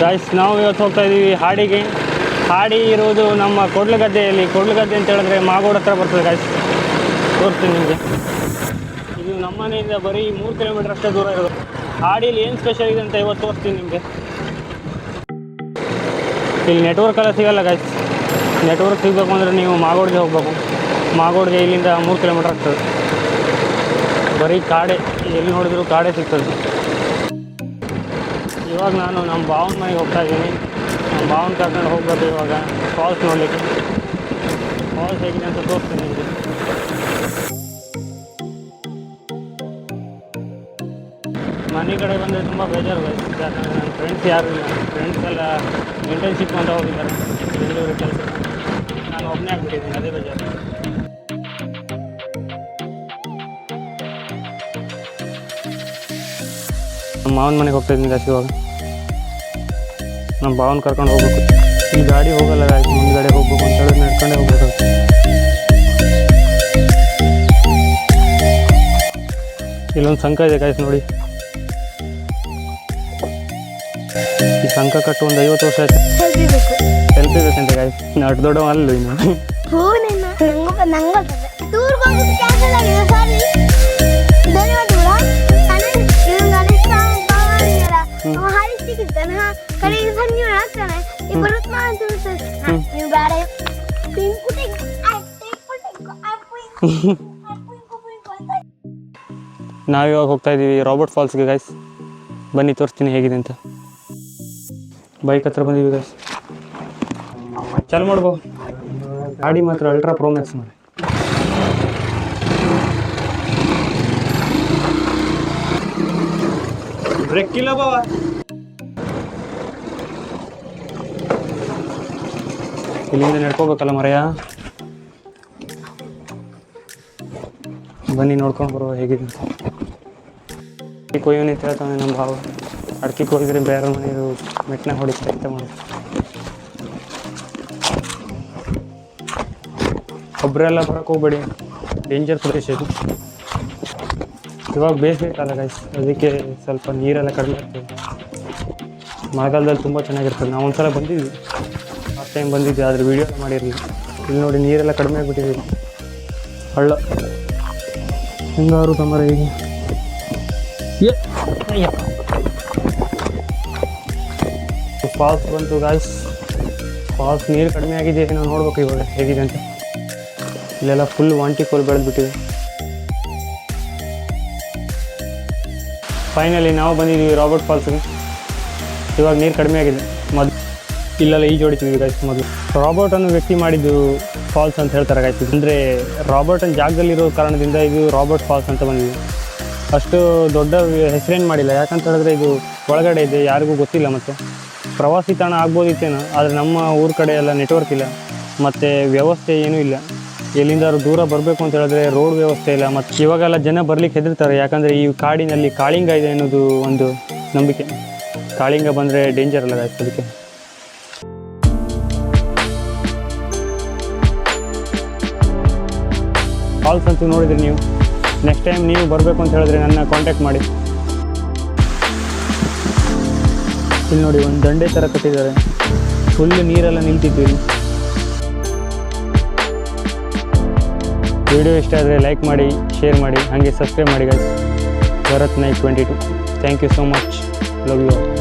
Guys ನಾವು ಇವತ್ತು ಹೋಗ್ತಾ ಇದ್ದೀವಿ ಹಾಡಿಗೆ. ಹಾಡಿ ಇರೋದು ನಮ್ಮ ಕೊಡ್ಲಗದ್ದೆಯಲ್ಲಿ. ಕೊಡ್ಲಗದ್ದೆ ಅಂತ ಹೇಳಿದ್ರೆ ಮಾಗೋಡ್ ಹತ್ರ ಬರ್ತದೆ ಗಾಯ್ಸ್. ತೋರಿಸ್ತೀನಿ ನಿಮಗೆ. ಇದು ನಮ್ಮ ಮನೆಯಿಂದ ಬರೀ 3 ಕಿಲೋಮೀಟರ್ ಅಷ್ಟೇ ದೂರ ಇರೋದು. ಹಾಡಿಲಿ ಏನು ಸ್ಪೆಷಲ್ ಇದೆ ಅಂತ ಇವತ್ತು ತೋರಿಸ್ತೀನಿ ನಿಮಗೆ. ಇಲ್ಲಿ ನೆಟ್ವರ್ಕ್ ಎಲ್ಲ ಸಿಗಲ್ಲ ಗಾಯ್ಸ್. ನೆಟ್ವರ್ಕ್ ಸಿಗಬೇಕು ಅಂದರೆ ನೀವು ಮಾಗೋಡ್ಗೆ ಹೋಗಬೇಕು. ಮಾಗೋಡ್ಗೆ ಇಲ್ಲಿಂದ 3 ಕಿಲೋಮೀಟರ್ ಆಗ್ತದೆ. ಬರೀ ಕಾಡೆ, ಎಲ್ಲಿ ನೋಡಿದ್ರು ಕಾಡೆ ಸಿಗ್ತದೆ. ಇವಾಗ ನಾನು ನಮ್ಮ ಭಾವನ ಮನೆಗೆ ಹೋಗ್ತಾ ಇದ್ದೀನಿ. ನಮ್ಮ ಭಾವನ ಕರ್ಕೊಂಡು ಹೋಗ್ಬೇಕು ಇವಾಗ ಫಾಲ್ಸ್ ನೋಡಲಿಕ್ಕೆ. ಫಾಲ್ಸ್ ಹೇಗಿದೆ ಅಂತ ತೋರಿಸ್ತೀನಿ ನಿಮಗೆ. ಮನೆ ಕಡೆ ಬಂದರೆ ತುಂಬ ಬೇಜಾರು ಗಾಯ್ಸ್. ಯಾಕಂದರೆ ನನ್ನ ಫ್ರೆಂಡ್ಸ್ ಯಾರೂ ಇಲ್ಲ. ಫ್ರೆಂಡ್ಸ್ ಎಲ್ಲ ಇಂಟರ್ನ್ಶಿಪ್ ಅಂತ ಹೋಗಿದ್ದಾರೆ ಬೆಂಗಳೂರು ಕೆಲಸ. ನಾನು ಒಬ್ಬನೇ ಆಗಿಬಿಟ್ಟಿದ್ದೀನಿ, ಅದೇ ಬೇಜಾರು. ನಮ್ಮ ಮಾವನ ಮನೆಗೆ ಹೋಗ್ತಾ ಇದ್ದೀನಿ ಗಾಯ್ಸ್. ಇವಾಗ ನಮ್ಮ ಭಾವನ ಕರ್ಕೊಂಡು ಹೋಗ್ಬೇಕು. ಇಲ್ಲಿ ಗಾಡಿ ಹೋಗಲ್ಲ ಗಾಯ್ಸ್, ಮುಂದ್ಗಡೆ ಹೋಗ್ಬೇಕು ಅಂತ ಹೇಳಿದ್ರೆ ನಡ್ಕೊಂಡೇ ಹೋಗ್ಬೇಕು. ಇಲ್ಲೊಂದು ಸಂಘ ಇದೆ ಗಾಯ್ಸ್ ನೋಡಿ. ಈ ಸಂಘ ಕಟ್ಟು ಒಂದು 50 ವರ್ಷ ಆಯ್ತು. ಹೆಲ್ಪ್ ಬೇಕಂತ ಗಾಯ್ಸ್. ಅಷ್ಟು ದೊಡ್ಡವ ಅಲ್ಲೂ ಇನ್ನು. ನಾವಿವಾಗ ಹೋಗ್ತಾ ಇದ್ದೀವಿ ರಾಬರ್ಟ್ ಫಾಲ್ಸ್ಗೆ ಗಾಯ್ಸ್. ಬನ್ನಿ ತೋರಿಸ್ತೀನಿ ಹೇಗಿದೆ ಅಂತ. ಬೈಕ್ ಹತ್ರ ಬಂದೀವಿ ಗಾಯ್ಸ್. ಚಾಲು ಮಾಡ್ಬೋದು. ಗಾಡಿ ಮಾತ್ರ ಅಲ್ಟ್ರಾ ಪ್ರೋ ಮ್ಯಾಕ್ಸ್ ಮಾಡಿ. ಬ್ರೇಕ್ ಇಲ್ಲ ಬಾವ. ಇಲ್ಲಿಂದ ನಡ್ಕೋಬೇಕಲ್ಲ ಮರೆಯ. ಬನ್ನಿ ನೋಡ್ಕೊಂಡು ಬರುವ ಹೇಗಿದೆ ಅಂತ. ಅಡಿಕೆ ಕೊಯ್ಯೋನಿ ಅಂತ ಹೇಳ್ತಾನೆ ನಮ್ಮ ಭಾವ. ಅಡಿಕೆ ಕೊಯ್ದ್ರೆ ಬೇರೆ ಮನೆಯದು ಮೆಟ್ನ ಹೊಡಿತಾರೆ ಅಂತ ಮಾಡಿ. ಒಬ್ಬರೆಲ್ಲ ಬರೋಕ್ಕೆ ಹೋಗ್ಬೇಡಿ, ಡೇಂಜರ್ ಪ್ರದೇಶ ಇದು. ಇವಾಗ ಬೇಸಿಗೆ ಕಾಲ ಗಾಯ್ಸ್, ಅದಕ್ಕೆ ಸ್ವಲ್ಪ ನೀರೆಲ್ಲ ಕಡಿಮೆ ಆಗ್ತದೆ. ಮಳೆಗಾಲದಲ್ಲಿ ತುಂಬ ಚೆನ್ನಾಗಿರ್ತದೆ. ನಾವು ಒಂದ್ಸಲ ಬಂದಿದ್ವಿ, ಫಸ್ಟ್ ಟೈಮ್ ಬಂದಿದ್ವಿ, ಆದರೆ ವೀಡಿಯೋ ಮಾಡಿರಲಿಲ್ಲ. ಇಲ್ಲಿ ನೋಡಿ ನೀರೆಲ್ಲ ಕಡಿಮೆ ಆಗಿಬಿಟ್ಟಿದೆ. ಹಳ್ಳ ಹಿಂಗಾರು ತಮ್ಮರ ಹೀಗೆ. ಫಾಲ್ಸ್ ಬಂತು ಗಾಯ್ಸ್. ಫಾಲ್ಸ್ ನೀರು ಕಡಿಮೆ ಆಗಿದೆ, ನಾವು ನೋಡ್ಬೇಕು ಇವಾಗ ಹೇಗಿದೆ ಅಂತ. ಇಲ್ಲೆಲ್ಲ ಫುಲ್ ವಾಂಟಿಕೋಲ್ ಬೆಳೆದ್ಬಿಟ್ಟಿದೆ. ಫೈನಲಿ ನಾವು ಬಂದಿದ್ದೀವಿ ರಾಬರ್ಟ್ ಫಾಲ್ಸ್ಗೆ. ಇವಾಗ ನೀರು ಕಡಿಮೆ ಆಗಿದೆ. ಇಲ್ಲೆಲ್ಲ ಈಜು ಹೊಡಿತೀವಿ ಗಾಯ್ಸ್. ಮೊದಲು ರಾಬರ್ಟ್ ಅನ್ನೋ ವ್ಯಕ್ತಿ ಮಾಡಿದ್ದು ಫಾಲ್ಸ್ ಅಂತ ಹೇಳ್ತಾರೆ ಗಾಯ್ಸ್. ಅಂದರೆ ರಾಬರ್ಟ್ ಅನ್ನೋ ಜಾಗದಲ್ಲಿರೋ ಕಾರಣದಿಂದ ಇದು ರಾಬರ್ಟ್ ಫಾಲ್ಸ್ ಅಂತ ಬಂದಿದೆ. ಅಷ್ಟು ದೊಡ್ಡ ಹೆಸರೇನು ಮಾಡಿಲ್ಲ, ಯಾಕಂತ ಹೇಳಿದ್ರೆ ಇದು ಒಳಗಡೆ ಇದೆ, ಯಾರಿಗೂ ಗೊತ್ತಿಲ್ಲ. ಮತ್ತು ಪ್ರವಾಸಿ ತಾಣ ಆಗ್ಬೋದಿತ್ತೇನೋ, ಆದರೆ ನಮ್ಮ ಊರ ಕಡೆ ಎಲ್ಲ ನೆಟ್ವರ್ಕ್ ಇಲ್ಲ, ಮತ್ತು ವ್ಯವಸ್ಥೆ ಏನೂ ಇಲ್ಲ. ಎಲ್ಲಿಂದಾದ್ರು ದೂರ ಬರಬೇಕು ಅಂತ ಹೇಳಿದ್ರೆ ರೋಡ್ ವ್ಯವಸ್ಥೆ ಇಲ್ಲ. ಮತ್ತು ಇವಾಗೆಲ್ಲ ಜನ ಬರಲಿಕ್ಕೆ ಹೆದರ್ತಾರೆ, ಯಾಕಂದರೆ ಈ ಕಾಡಿನಲ್ಲಿ ಕಾಳಿಂಗ ಇದೆ ಅನ್ನೋದು ಒಂದು ನಂಬಿಕೆ. ಕಾಳಿಂಗ ಬಂದರೆ ಡೇಂಜರ್ ಅಲ್ಲ ಗಾಯ್ಸ್. ಅದಕ್ಕೆ ಫಾಲ್ಸ್ ಅಂತೂ ನೋಡಿದ್ರಿ ನೀವು. ನೆಕ್ಸ್ಟ್ ಟೈಮ್ ನೀವು ಬರಬೇಕು ಅಂತ ಹೇಳಿದ್ರೆ ನನ್ನ ಕಾಂಟ್ಯಾಕ್ಟ್ ಮಾಡಿ. ಇಲ್ಲಿ ನೋಡಿ ಒಂದು ದಂಡೆ ಥರ ಕಟ್ಟಿದ್ದಾರೆ. ಫುಲ್ ನೀರೆಲ್ಲ ನಿಂತಿತ್ತು ಇಲ್ಲಿ. ವಿಡಿಯೋ ಇಷ್ಟ ಆದರೆ ಲೈಕ್ ಮಾಡಿ, ಶೇರ್ ಮಾಡಿ, ಹಾಗೆ ಸಬ್ಸ್ಕ್ರೈಬ್ ಮಾಡಿ guys. Bharat Naik 22. Thank you so much. Love you all.